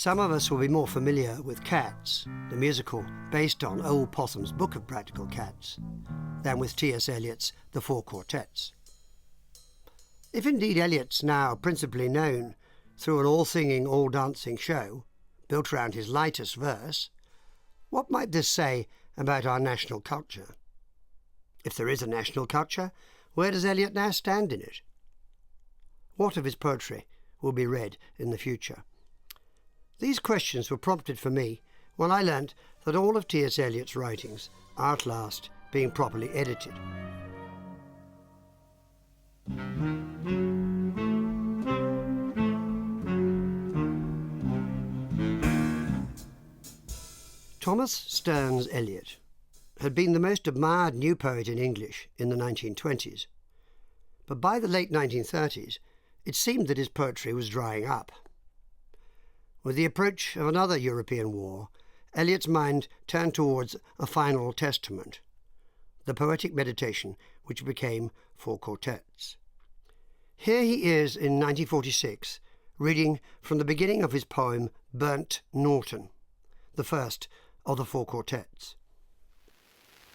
Some of us will be more familiar with Cats, the musical based on Old Possum's Book of Practical Cats, than with T.S. Eliot's The Four Quartets. If indeed Eliot's now principally known through an all-singing, all-dancing show built around his lightest verse, what might this say about our national culture? If there is a national culture, where does Eliot now stand in it? What of his poetry will be read in the future? These questions were prompted for me when I learnt that all of T.S. Eliot's writings are at last being properly edited. Thomas Stearns Eliot had been the most admired new poet in English in the 1920s, but by the late 1930s it seemed that his poetry was drying up. With the approach of another European war, Eliot's mind turned towards a final testament, the poetic meditation which became Four Quartets. Here he is in 1946, reading from the beginning of his poem Burnt Norton, the first of the Four Quartets.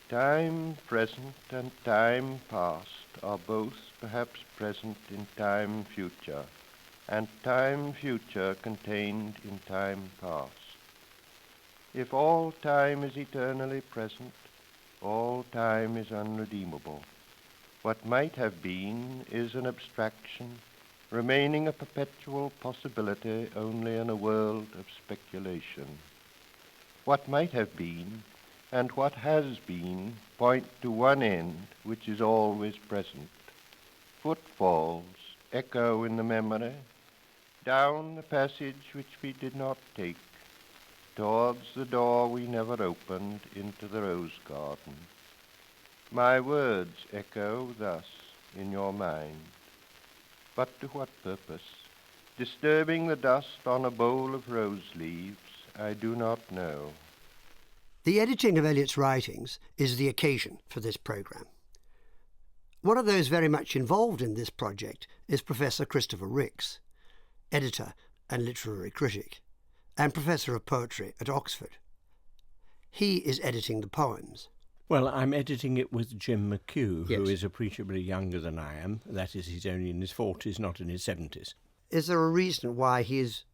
Time present and time past are both perhaps present in time future, and time future contained in time past. If all time is eternally present, all time is unredeemable. What might have been is an abstraction, remaining a perpetual possibility only in a world of speculation. What might have been and what has been point to one end which is always present. Footfalls echo in the memory, down the passage which we did not take, towards the door we never opened into the rose garden. My words echo thus in your mind. But to what purpose? Disturbing the dust on a bowl of rose leaves, I do not know. The editing of Eliot's writings is the occasion for this programme. One of those very much involved in this project is Professor Christopher Ricks, editor and literary critic, and Professor of Poetry at Oxford. He is editing the poems. Well, I'm editing it with Jim McHugh, Yes. who is appreciably younger than I am. That is, he's only in his 40s, not in his 70s. Is there a reason why he is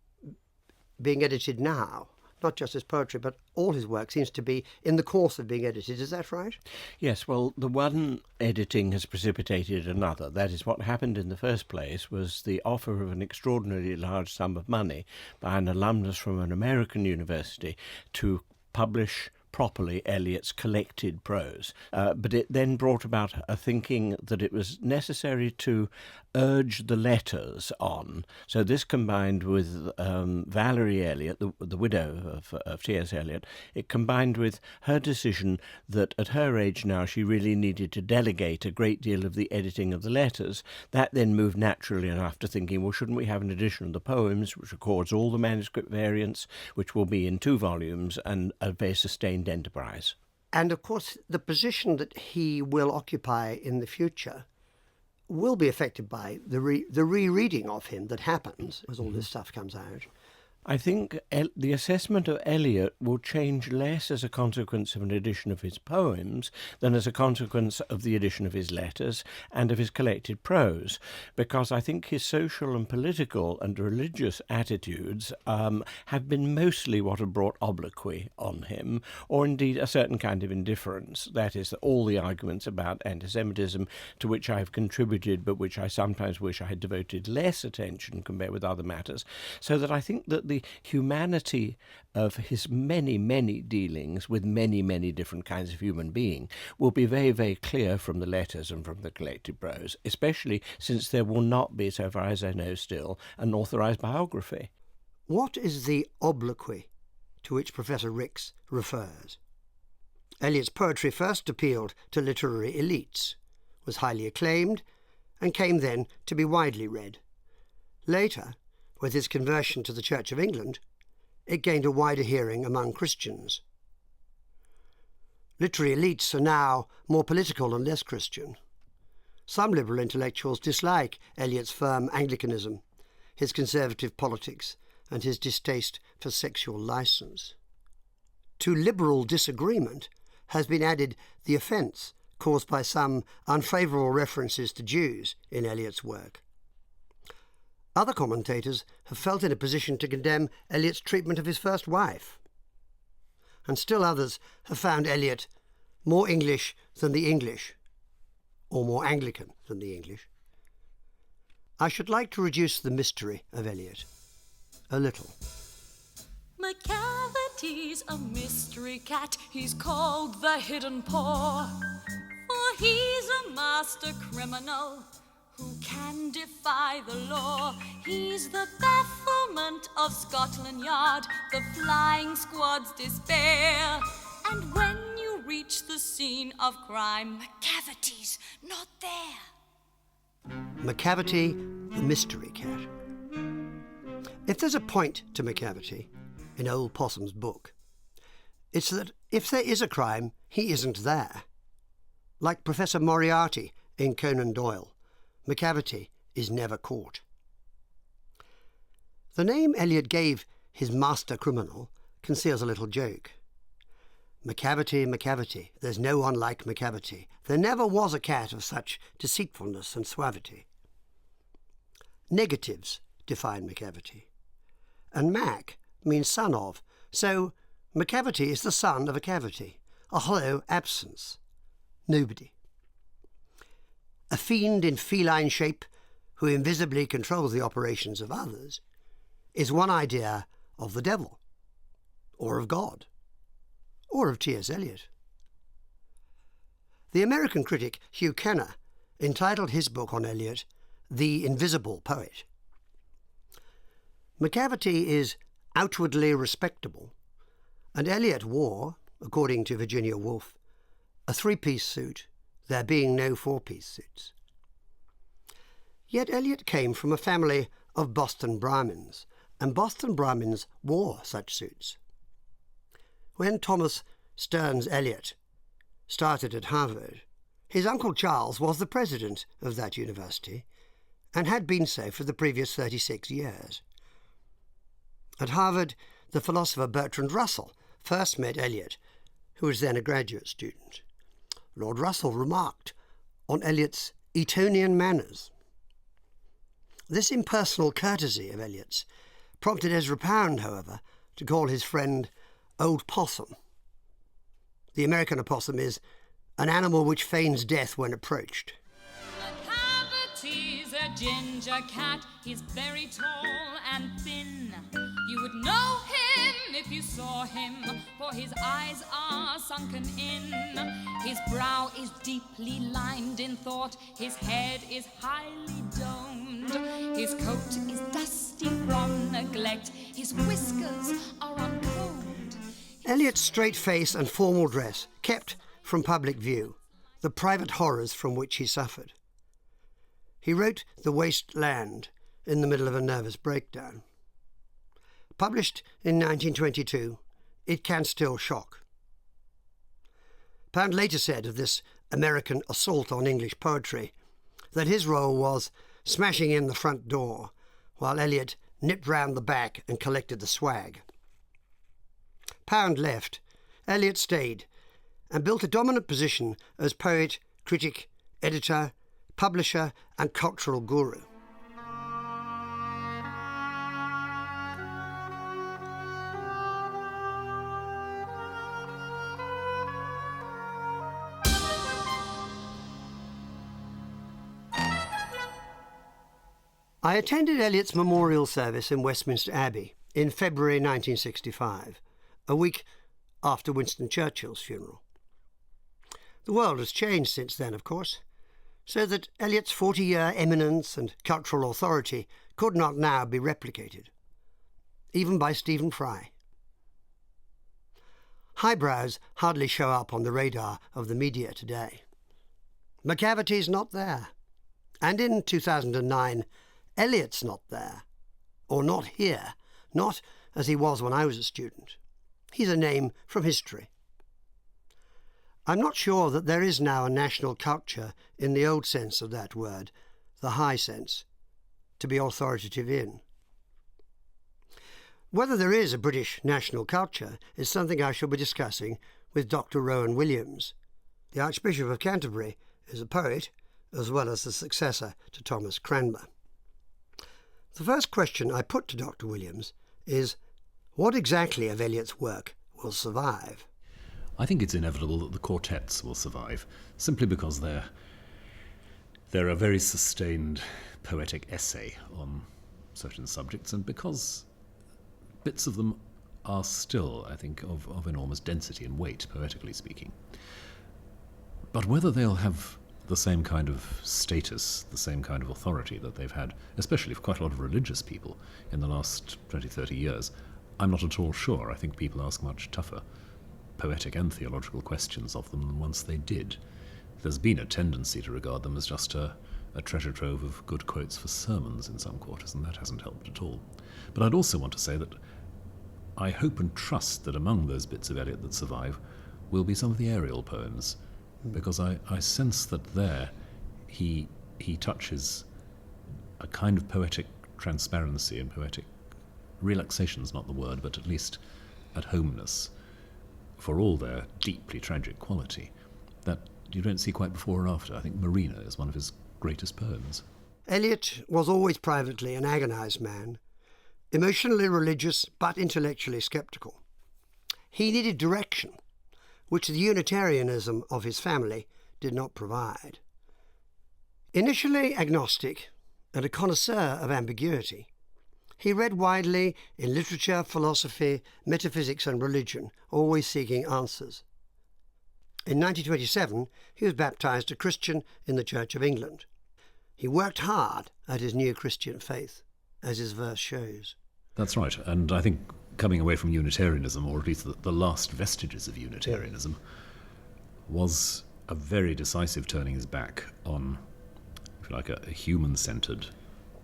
being edited now? Not just his poetry, but all his work seems to be in the course of being edited. Is that right? Yes, well, the one editing has precipitated another. That is, what happened in the first place was the offer of an extraordinarily large sum of money by an alumnus from an American university to publish properly Eliot's collected prose. But it then brought about a thinking that it was necessary to urge the letters on. So this combined with Valerie Eliot, the widow of T.S. Eliot, it combined with her decision that at her age now she really needed to delegate a great deal of the editing of the letters. That then moved naturally enough to thinking, well, shouldn't we have an edition of the poems which records all the manuscript variants, which will be in 2 volumes and a very sustained enterprise. And of course, the position that he will occupy in the future will be affected by the rereading of him that happens as all this stuff comes out. I think the assessment of Eliot will change less as a consequence of an edition of his poems than as a consequence of the edition of his letters and of his collected prose, because I think his social and political and religious attitudes have been mostly what have brought obloquy on him, or indeed a certain kind of indifference. That is, that all the arguments about anti-Semitism, to which I have contributed but which I sometimes wish I had devoted less attention compared with other matters, so that I think that the humanity of his many, many dealings with many, many different kinds of human being will be very, very clear from the letters and from the collected prose, especially since there will not be, so far as I know still, an authorised biography. What is the obloquy to which Professor Ricks refers? Eliot's poetry first appealed to literary elites, was highly acclaimed, and came then to be widely read. Later, with his conversion to the Church of England, it gained a wider hearing among Christians. Literary elites are now more political and less Christian. Some liberal intellectuals dislike Eliot's firm Anglicanism, his conservative politics, and his distaste for sexual license. To liberal disagreement has been added the offence caused by some unfavourable references to Jews in Eliot's work. Other commentators have felt in a position to condemn Eliot's treatment of his first wife. And still others have found Eliot more English than the English, or more Anglican than the English. I should like to reduce the mystery of Eliot a little. Macavity's a mystery cat, he's called the hidden paw, for he's a master criminal who can defy the law. He's the bafflement of Scotland Yard, the flying squad's despair. And when you reach the scene of crime, Macavity's not there. Macavity, the mystery cat. If there's a point to Macavity in Old Possum's book, it's that if there is a crime, he isn't there. Like Professor Moriarty in Conan Doyle, Macavity is never caught. The name Eliot gave his master criminal conceals a little joke. Macavity, Macavity, there's no one like Macavity. There never was a cat of such deceitfulness and suavity. Negatives define Macavity. And Mac means son of, so Macavity is the son of a cavity, a hollow absence. Nobody. A fiend in feline shape who invisibly controls the operations of others is one idea of the devil, or of God, or of T.S. Eliot. The American critic Hugh Kenner entitled his book on Eliot, The Invisible Poet. Macavity is outwardly respectable, and Eliot wore, according to Virginia Woolf, a three-piece suit, there being no four-piece suits. Yet Eliot came from a family of Boston Brahmins, and Boston Brahmins wore such suits. When Thomas Stearns Eliot started at Harvard, his uncle Charles was the president of that university and had been so for the previous 36 years. At Harvard, the philosopher Bertrand Russell first met Eliot, who was then a graduate student. Lord Russell remarked on Eliot's Etonian manners. This impersonal courtesy of Eliot's prompted Ezra Pound, however, to call his friend Old Possum. The American opossum is an animal which feigns death when approached. Macavity's a ginger cat, he's very tall and thin. You would know him if you saw him, for his eyes are sunken in. His brow is deeply lined in thought, his head is highly domed. His coat is dusty from neglect, his whiskers are uncombed. Eliot's straight face and formal dress kept from public view the private horrors from which he suffered. He wrote The Waste Land in the middle of a nervous breakdown. Published in 1922, it can still shock. Pound later said of this American assault on English poetry that his role was smashing in the front door while Eliot nipped round the back and collected the swag. Pound left, Eliot stayed and built a dominant position as poet, critic, editor, publisher and cultural guru. I attended Eliot's memorial service in Westminster Abbey in February 1965, a week after Winston Churchill's funeral. The world has changed since then, of course, so that Eliot's 40-year eminence and cultural authority could not now be replicated, even by Stephen Fry. Highbrows hardly show up on the radar of the media today. Macavity's not there, and in 2009, Eliot's not there, or not here, not as he was when I was a student. He's a name from history. I'm not sure that there is now a national culture in the old sense of that word, the high sense, to be authoritative in. Whether there is a British national culture is something I shall be discussing with Dr. Rowan Williams. The Archbishop of Canterbury is a poet, as well as the successor to Thomas Cranmer. The first question I put to Dr. Williams is, what exactly of Eliot's work will survive? I think it's inevitable that the quartets will survive, simply because they're a very sustained poetic essay on certain subjects, and because bits of them are still, I think, of enormous density and weight, poetically speaking. But whether they'll have the same kind of status, the same kind of authority that they've had, especially for quite a lot of religious people in the last 20, 30 years, I'm not at all sure. I think people ask much tougher poetic and theological questions of them than once they did. There's been a tendency to regard them as just a treasure trove of good quotes for sermons in some quarters, and that hasn't helped at all. But I'd also want to say that I hope and trust that among those bits of Eliot that survive will be some of the aerial poems, because I sense that there he touches a kind of poetic transparency and poetic relaxation's not the word, but at least at homeness, for all their deeply tragic quality, that you don't see quite before or after. I think Marina is one of his greatest poems. Eliot was always privately an agonised man, emotionally religious but intellectually sceptical. He needed direction, which the Unitarianism of his family did not provide. Initially agnostic and a connoisseur of ambiguity, he read widely in literature, philosophy, metaphysics and religion, always seeking answers. In 1927, he was baptised a Christian in the Church of England. He worked hard at his new Christian faith, as his verse shows. That's right, and I think coming away from Unitarianism, or at least the last vestiges of Unitarianism, was a very decisive turning his back on, if you like, a human-centred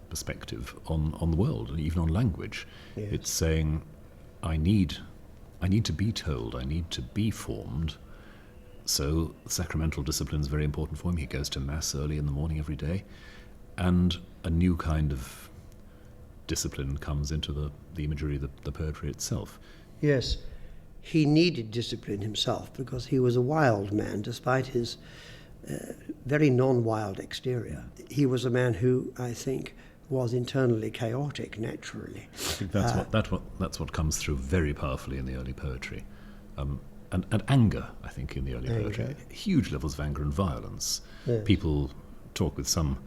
perspective on the world and even on language. Yes. It's saying, I need to be told, I need to be formed. So sacramental discipline is very important for him. He goes to Mass early in the morning every day, and a new kind of discipline comes into the imagery, the poetry itself. Yes, he needed discipline himself because he was a wild man despite his very non-wild exterior. He was a man who, I think, was internally chaotic naturally. I think that's what comes through very powerfully in the early poetry. And anger, I think, in the early poetry. Huge levels of anger and violence. Yes. People talk with some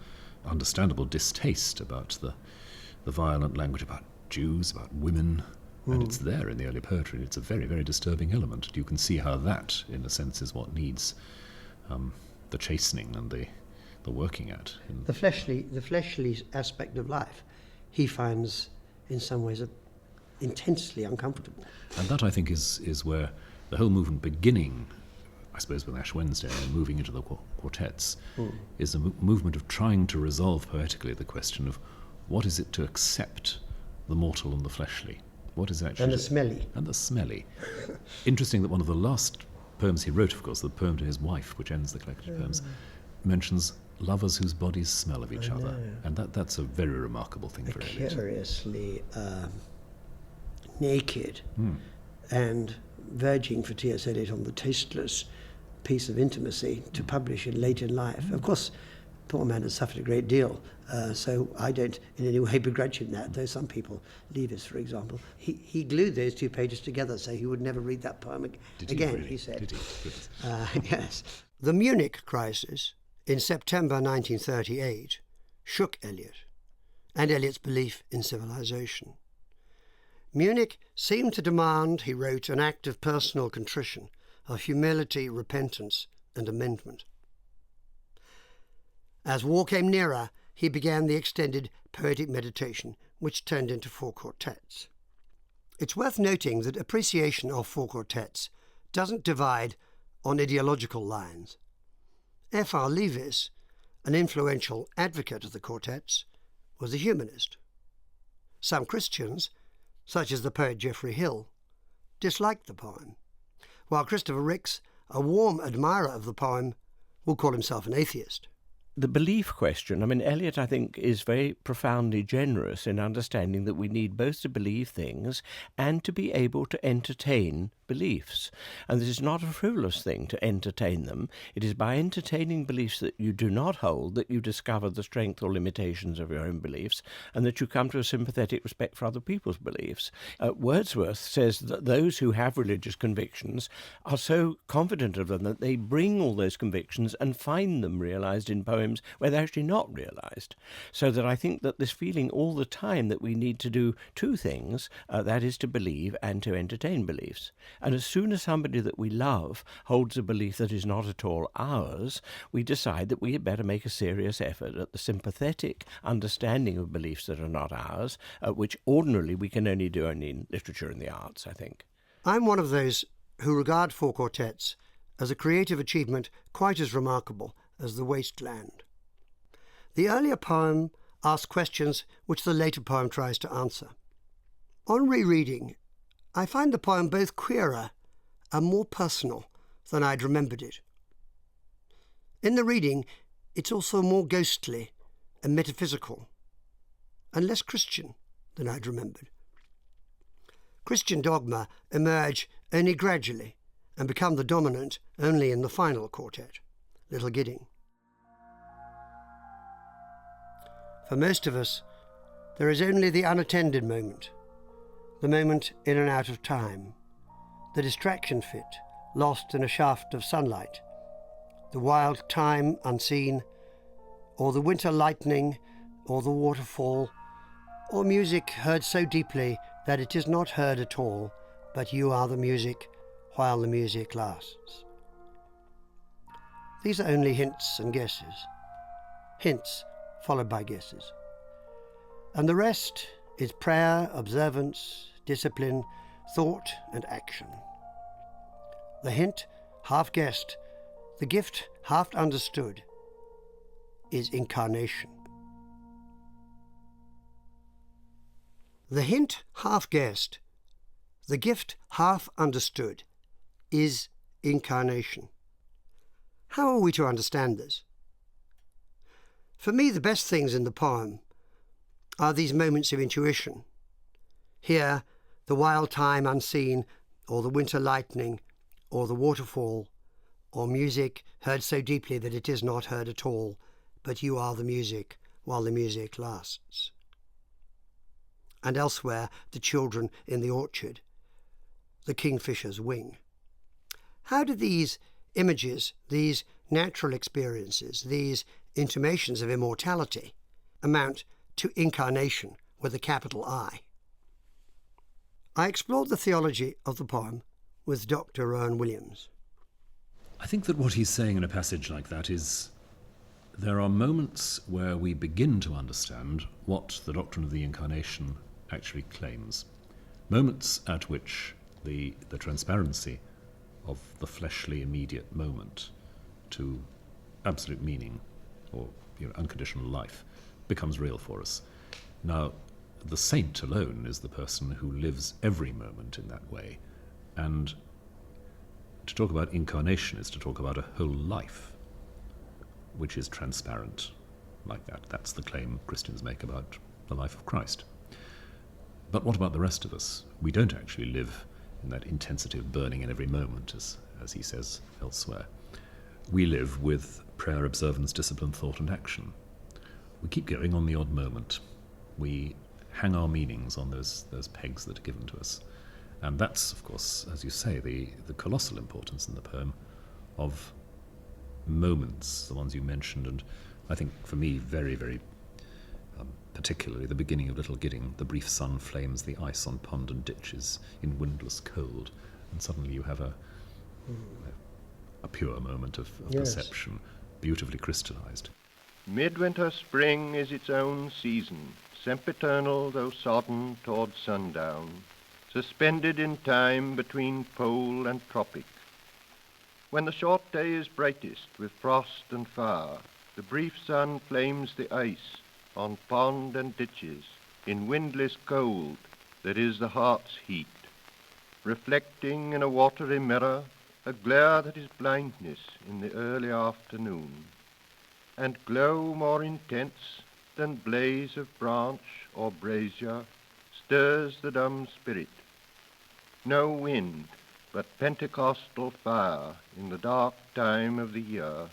understandable distaste about the violent language about Jews, about women, and it's there in the early poetry. It's a very, very disturbing element. You can see how that, in a sense, is what needs the chastening and the working at. The fleshly aspect of life, he finds in some ways intensely uncomfortable. And that, I think, is where the whole movement, beginning, I suppose, with Ash Wednesday and moving into the quartets, is a movement of trying to resolve poetically the question of what is it to accept the mortal and the fleshly? What is actually... And the smelly. And the smelly. Interesting that one of the last poems he wrote, of course, the poem to his wife, which ends the collection of poems, mentions lovers whose bodies smell of each other. And that's a very remarkable thing for Eliot. Curiously naked and verging for T.S. Eliot on the tasteless piece of intimacy to publish it late in life. Of course, poor man has suffered a great deal, so I don't in any way begrudge him that, though some people, Leavis, for example, he glued those two pages together so he would never read that poem again, really? he said. Did he? Yes. The Munich crisis in September 1938 shook Eliot and Eliot's belief in civilization. Munich seemed to demand, he wrote, an act of personal contrition, of humility, repentance, and amendment. As war came nearer, he began the extended poetic meditation, which turned into 4 quartets. It's worth noting that appreciation of 4 quartets doesn't divide on ideological lines. F.R. Leavis, an influential advocate of the quartets, was a humanist. Some Christians, such as the poet Geoffrey Hill, disliked the poem, while Christopher Ricks, a warm admirer of the poem, will call himself an atheist. the belief question, I mean, Eliot, I think, is very profoundly generous in understanding that we need both to believe things and to be able to entertain beliefs. And this is not a frivolous thing to entertain them. It is by entertaining beliefs that you do not hold that you discover the strength or limitations of your own beliefs, and that you come to a sympathetic respect for other people's beliefs. Wordsworth says that those who have religious convictions are so confident of them that they bring all those convictions and find them realized in poems where they're actually not realized. So that I think that this feeling all the time that we need to do two things, that is to believe and to entertain beliefs. And as soon as somebody that we love holds a belief that is not at all ours, we decide that we had better make a serious effort at the sympathetic understanding of beliefs that are not ours, which ordinarily we can only do in literature and the arts, I think. I'm one of those who regard four quartets as a creative achievement quite as remarkable as The Waste Land. The earlier poem asks questions which the later poem tries to answer. On rereading, I find the poem both queerer and more personal than I'd remembered it. In the reading, it's also more ghostly and metaphysical, and less Christian than I'd remembered. Christian dogma emerge only gradually and become the dominant only in the final quartet, Little Gidding. For most of us, there is only the unattended moment, the moment in and out of time, the distraction fit, lost in a shaft of sunlight, the wild time unseen, or the winter lightning, or the waterfall, or music heard so deeply that it is not heard at all, but you are the music while the music lasts. These are only hints and guesses, hints followed by guesses. And the rest is prayer, observance, discipline, thought and action. The hint, half guessed, the gift, half understood, is incarnation. The hint, half guessed, the gift, half understood, is incarnation. How are we to understand this? For me, the best things in the poem are these moments of intuition. Here, the wild time unseen, or the winter lightning, or the waterfall, or music heard so deeply that it is not heard at all, but you are the music while the music lasts. And elsewhere, the children in the orchard, the kingfisher's wing. How do these images, these natural experiences, these intimations of immortality amount to incarnation with a capital I? I explored the theology of the poem with Dr. Rowan Williams. I think that what he's saying in a passage like that is there are moments where we begin to understand what the doctrine of the incarnation actually claims. Moments at which the transparency of the fleshly immediate moment to absolute meaning or unconditional life becomes real for us. Now, the saint alone is the person who lives every moment in that way. And to talk about incarnation is to talk about a whole life which is transparent like that. That's the claim Christians make about the life of Christ. But what about the rest of us? We don't actually live in that intensity of burning in every moment, as he says elsewhere. We live with prayer, observance, discipline, thought and action. We keep going on the odd moment. We hang our meanings on those pegs that are given to us. And that's, of course, as you say, the colossal importance in the poem of moments, the ones you mentioned, and I think for me very, very particularly the beginning of Little Gidding. The brief sun flames the ice on pond and ditches in windless cold, and suddenly you have a pure moment of Yes. perception, beautifully crystallized. Midwinter spring is its own season, sempiternal though sodden toward sundown, suspended in time between pole and tropic. When the short day is brightest with frost and fire, the brief sun flames the ice on pond and ditches in windless cold that is the heart's heat, reflecting in a watery mirror a glare that is blindness in the early afternoon. and glow more intense than blaze of branch or brazier stirs the dumb spirit. No wind, but Pentecostal fire in the dark time of the year.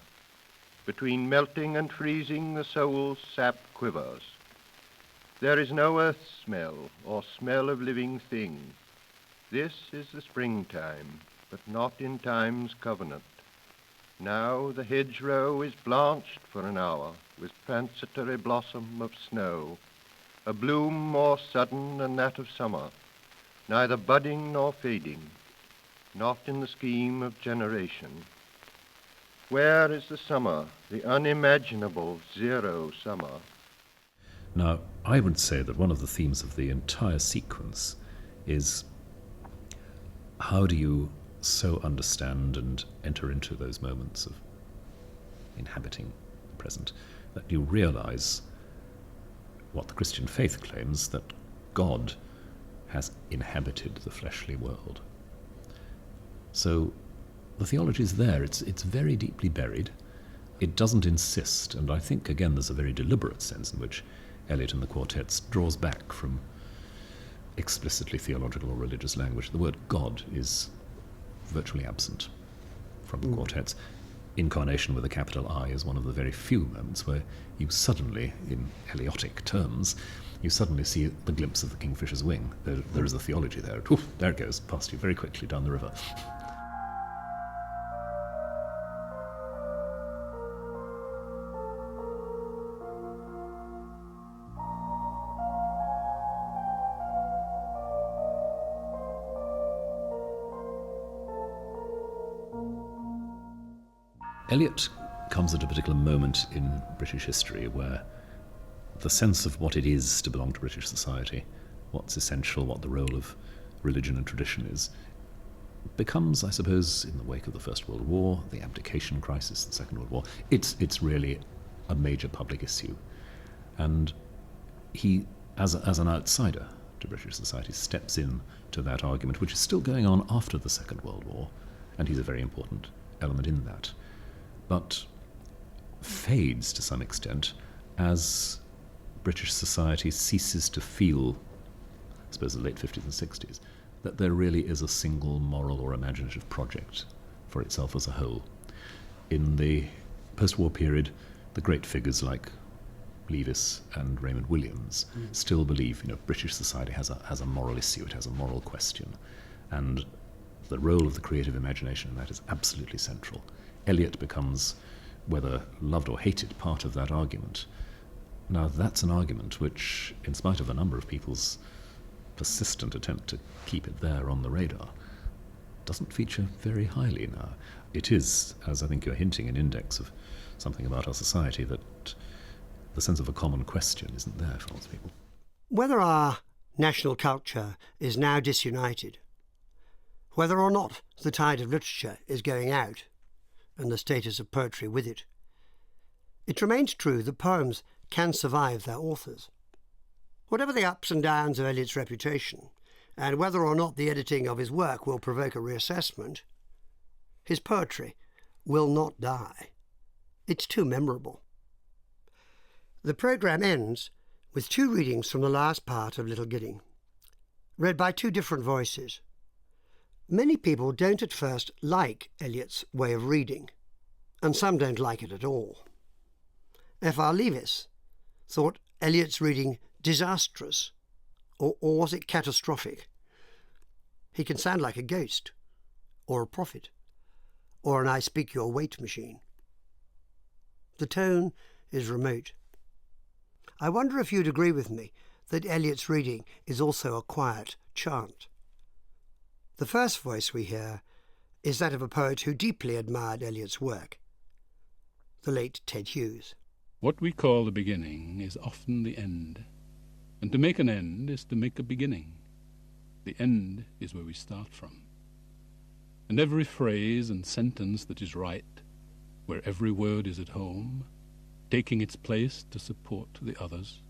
Between melting and freezing the soul's sap quivers. There is no earth smell or smell of living thing. This is the springtime, but not in time's covenant. Now the hedgerow is blanched for an hour with transitory blossom of snow, a bloom more sudden than that of summer, neither budding nor fading, not in the scheme of generation. Where is the summer, the unimaginable zero summer? Now, I would say that one of the themes of the entire sequence is how do you so understand and enter into those moments of inhabiting the present that you realize what the Christian faith claims, that God has inhabited the fleshly world. So the theology is there. It's very deeply buried. It doesn't insist, and I think, again, there's a very deliberate sense in which Eliot and the quartets draws back from explicitly theological or religious language. The word God is virtually absent from the quartets. Incarnation with a capital I is one of the very few moments where you suddenly, in Eliotic terms, you suddenly see the glimpse of the kingfisher's wing. There is a theology there. Oof, there it goes, past you very quickly down the river. Eliot comes at a particular moment in British history where the sense of what it is to belong to British society, what's essential, what the role of religion and tradition is, becomes, I suppose, in the wake of the First World War, the abdication crisis, the Second World War, it's really a major public issue. And he, as an outsider to British society, steps in to that argument, which is still going on after the Second World War, and he's a very important element in that, but fades to some extent as British society ceases to feel, I suppose, the late 50s and 60s, that there really is a single moral or imaginative project for itself as a whole. In the post-war period, the great figures like Leavis and Raymond Williams still believe, British society has a moral issue, it has a moral question, and the role of the creative imagination in that is absolutely central. Eliot becomes, whether loved or hated, part of that argument. Now, that's an argument which, in spite of a number of people's persistent attempt to keep it there on the radar, doesn't feature very highly now. It is, as I think you're hinting, an index of something about our society that the sense of a common question isn't there for lots of people. Whether our national culture is now disunited, whether or not the tide of literature is going out, and the status of poetry with it, it remains true that poems can survive their authors. Whatever the ups and downs of Eliot's reputation, and whether or not the editing of his work will provoke a reassessment, his poetry will not die. It's too memorable. The programme ends with 2 readings from the last part of Little Gidding, read by 2 different voices. Many people don't at first like Eliot's way of reading, and some don't like it at all. F.R. Leavis thought Eliot's reading disastrous, or was it catastrophic? He can sound like a ghost, or a prophet, or an I speak your weight machine. The tone is remote. I wonder if you'd agree with me that Eliot's reading is also a quiet chant. The first voice we hear is that of a poet who deeply admired Eliot's work, the late Ted Hughes. What we call the beginning is often the end, and to make an end is to make a beginning. The end is where we start from. And every phrase and sentence that is right, where every word is at home, taking its place to support the others,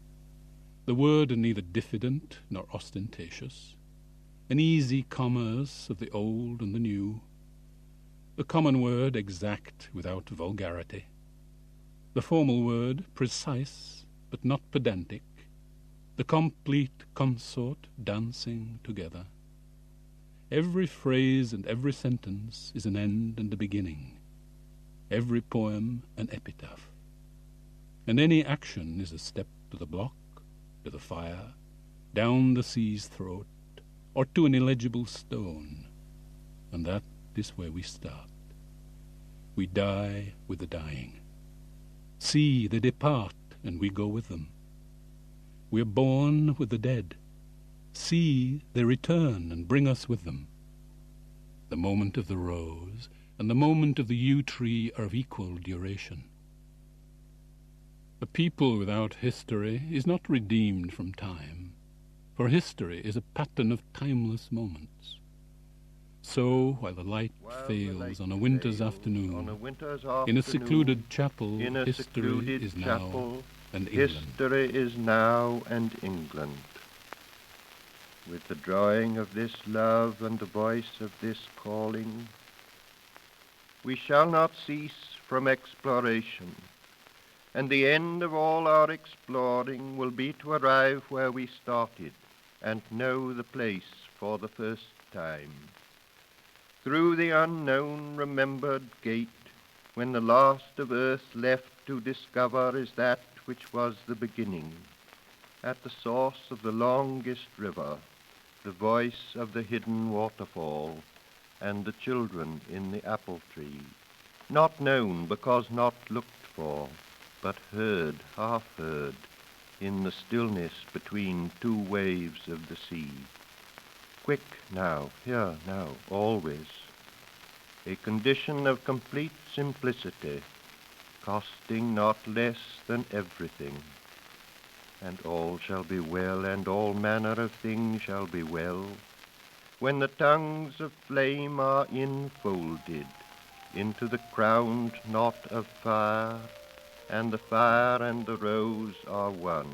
the word neither diffident nor ostentatious, an easy commerce of the old and the new, the common word exact without vulgarity, the formal word precise but not pedantic, the complete consort dancing together. Every phrase and every sentence is an end and a beginning, every poem an epitaph. And any action is a step to the block, to the fire, down the sea's throat, or to an illegible stone. And that is where we start. We die with the dying. See, they depart, and we go with them. We are born with the dead. See, they return and bring us with them. The moment of the rose and the moment of the yew tree are of equal duration. A people without history is not redeemed from time, for history is a pattern of timeless moments. So, while the light fails on a winter's afternoon, in a secluded chapel, history is now and England. History is now and England. With the drawing of this love and the voice of this calling, we shall not cease from exploration, and the end of all our exploring will be to arrive where we started and know the place for the first time. Through the unknown remembered gate, when the last of earth left to discover is that which was the beginning, at the source of the longest river, the voice of the hidden waterfall, and the children in the apple tree, not known because not looked for, but heard, half heard, in the stillness between two waves of the sea. Quick now, here now, always. A condition of complete simplicity, costing not less than everything. And all shall be well, and all manner of things shall be well, when the tongues of flame are infolded into the crowned knot of fire, and the fire and the rose are one.